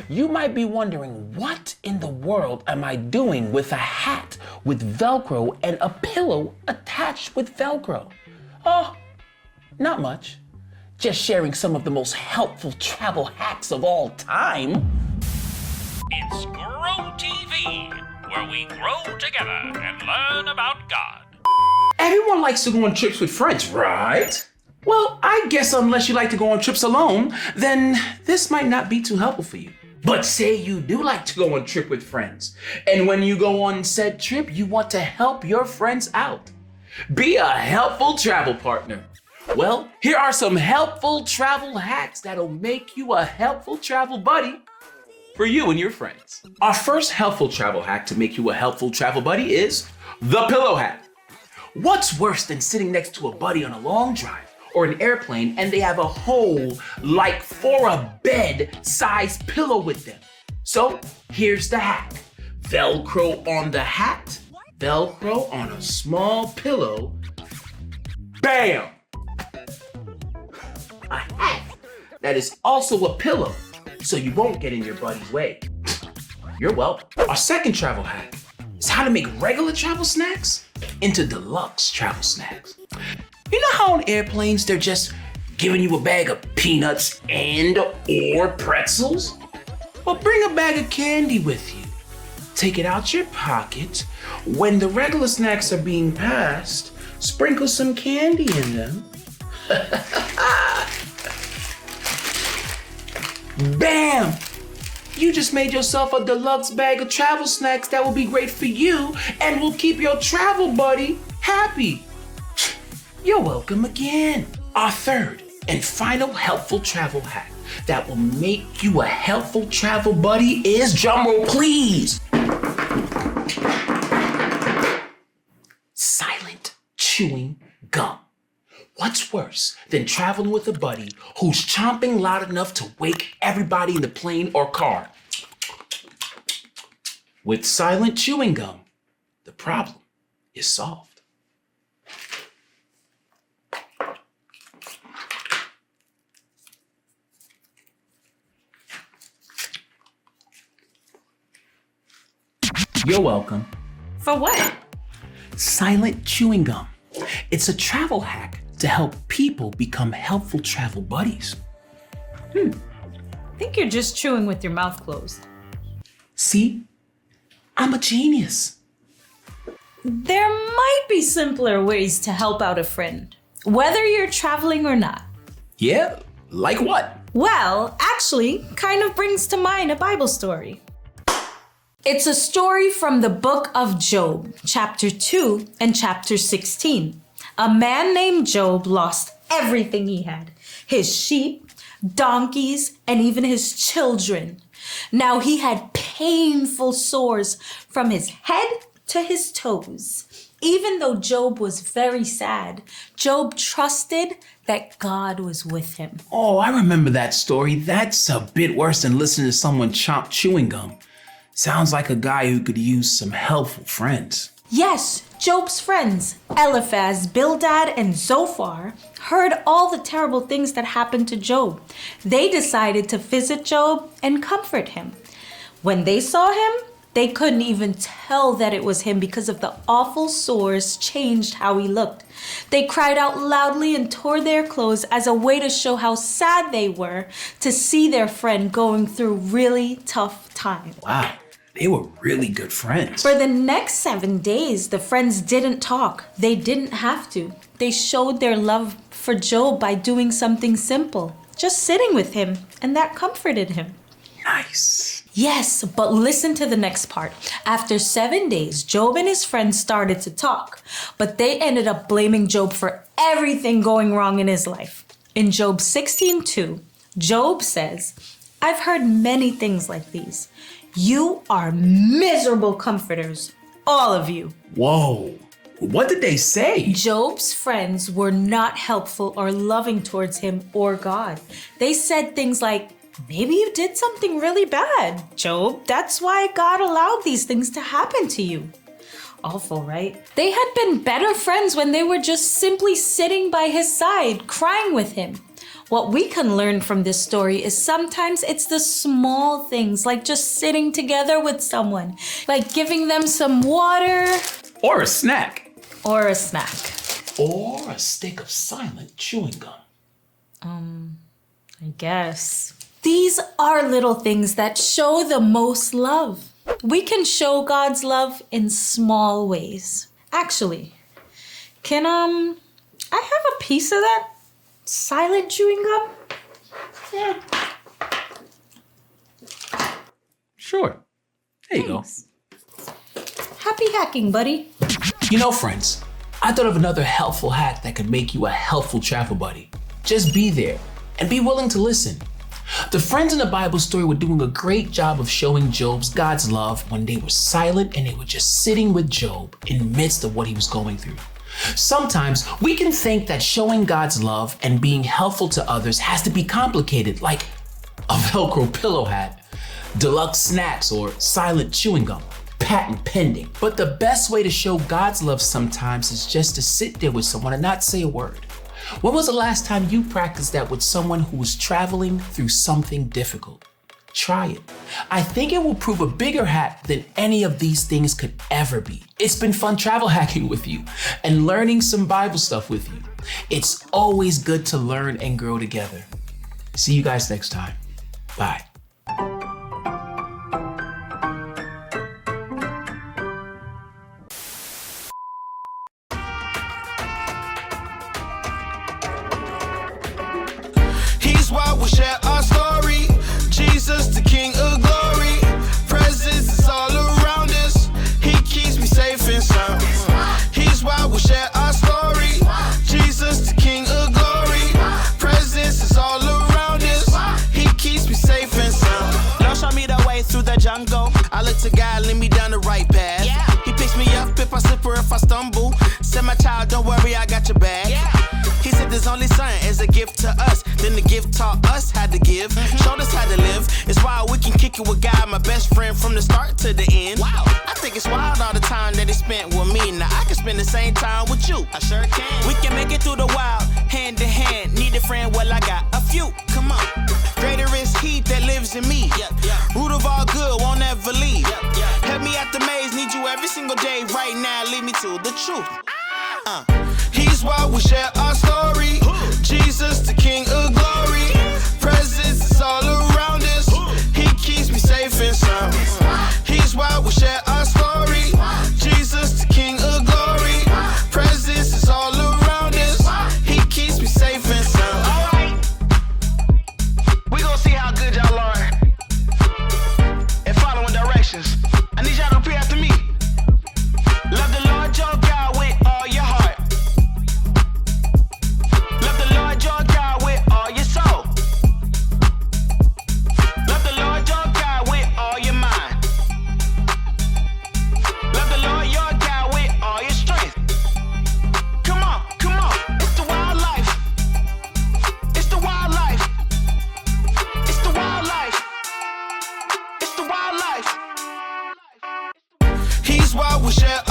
You might be wondering, what in the world am I doing with a hat with Velcro and a pillow attached with Velcro? Oh, not much. Just sharing some of the most helpful travel hacks of all time. It's Grow TV, where we grow together and learn about God. Everyone likes to go on trips with friends, right? Well, I guess unless you like to go on trips alone, then this might not be too helpful for you. But say you do like to go on a trip with friends, and when you go on said trip, you want to help your friends out. Be a helpful travel partner. Well, here are some helpful travel hacks that'll make you a helpful travel buddy for you and your friends. Our first helpful travel hack to make you a helpful travel buddy is the pillow hack. What's worse than sitting next to a buddy on a long drive or an airplane and they have a whole, like for a bed size pillow with them? So here's the hack. Velcro on the hat, Velcro on a small pillow. Bam! A hat that is also a pillow, so you won't get in your buddy's way. You're welcome. Our second travel hack is how to make regular travel snacks into deluxe travel snacks. You know how on airplanes they're just giving you a bag of peanuts and or pretzels? Well, bring a bag of candy with you. Take it out your pocket. When the regular snacks are being passed, sprinkle some candy in them. Bam! You just made yourself a deluxe bag of travel snacks that will be great for you and will keep your travel buddy happy. You're welcome again. Our third and final helpful travel hack that will make you a helpful travel buddy is, drumroll please, silent chewing gum. What's worse than traveling with a buddy who's chomping loud enough to wake everybody in the plane or car? With silent chewing gum, the problem is solved. You're welcome. For what? Silent chewing gum. It's a travel hack to help people become helpful travel buddies. I think you're just chewing with your mouth closed. See? I'm a genius. There might be simpler ways to help out a friend, whether you're traveling or not. Yeah? Like what? Well, actually, kind of brings to mind a Bible story. It's a story from the book of Job, chapter 2 and chapter 16. A man named Job lost everything he had, his sheep, donkeys, and even his children. Now he had painful sores from his head to his toes. Even though Job was very sad, Job trusted that God was with him. Oh, I remember that story. That's a bit worse than listening to someone chomp chewing gum. Sounds like a guy who could use some helpful friends. Yes, Job's friends, Eliphaz, Bildad, and Zophar, heard all the terrible things that happened to Job. They decided to visit Job and comfort him. When they saw him, they couldn't even tell that it was him because of the awful sores changed how he looked. They cried out loudly and tore their clothes as a way to show how sad they were to see their friend going through really tough times. Wow. They were really good friends. For the next 7 days, the friends didn't talk. They didn't have to. They showed their love for Job by doing something simple, just sitting with him, and that comforted him. Nice. Yes, but listen to the next part. After 7 days, Job and his friends started to talk, but they ended up blaming Job for everything going wrong in his life. In Job 16:2, Job says, "I've heard many things like these. You are miserable comforters, all of you." Whoa, what did they say? Job's friends were not helpful or loving towards him or God. They said things like, "Maybe you did something really bad, Job. That's why God allowed these things to happen to you." Awful, right? They had been better friends when they were just simply sitting by his side, crying with him. What we can learn from this story is sometimes it's the small things, like just sitting together with someone, like giving them some water. Or a snack. Or a snack. Or a stick of silent chewing gum. I guess. These are little things that show the most love. We can show God's love in small ways. Actually, can I have a piece of that silent chewing gum? Yeah. Sure. There you Thanks. Happy hacking, buddy. You know, friends, I thought of another helpful hack that could make you a helpful travel buddy. Just be there and be willing to listen. The friends in the Bible story were doing a great job of showing God's love when they were silent and they were just sitting with Job in the midst of what he was going through. Sometimes we can think that showing God's love and being helpful to others has to be complicated, like a Velcro pillow hat, deluxe snacks, or silent chewing gum. Patent pending. But the best way to show God's love sometimes is just to sit there with someone and not say a word. When was the last time you practiced that with someone who was traveling through something difficult? Try it. I think it will prove a bigger hack than any of these things could ever be. It's been fun travel hacking with you and learning some Bible stuff with you. It's always good to learn and grow together. See you guys next time. Bye. He's why we share our story. Jesus, the King of glory. Presence is all around us. He keeps me safe and sound. He's why we share our story. Jesus, the King of glory. Presence is all around us. He keeps me safe and sound. Lord, show me the way through the jungle. I look to God, lead me down the right path. He picks me up if I slip or if I stumble. Said, my child, don't worry, I got your back. He said his only son is a gift to us. Then the gift taught us how to give, showed us how to live. It's wild we can kick it with God, my best friend from the start to the end. Wow, I think it's wild all the time that he spent with me. Now I can spend the same time with you. I sure can. We can make it through the wild, hand in hand. Need a friend, well I got a few. Come on. Greater is he that lives in me. Root of all good, won't ever leave. Help me out the maze, need you every single day. Right now, lead me to the truth. He's why we share our story. Jesus, the King of glory. Presence is all around us. He keeps me safe and sound. He's why we share our story. Jesus, the King of glory. Presence is all around us. He keeps me safe and sound. Alright, we gonna see how good y'all are and following directions. I need y'all to repeat after me. Love the Lord your God with all your heart. Love the Lord your God with all your soul. Love the Lord your God with all your mind. Love the Lord your God with all your strength. Come on, come on. It's the wild life. It's the wild life. It's the wild life. It's the wild life. He's why we share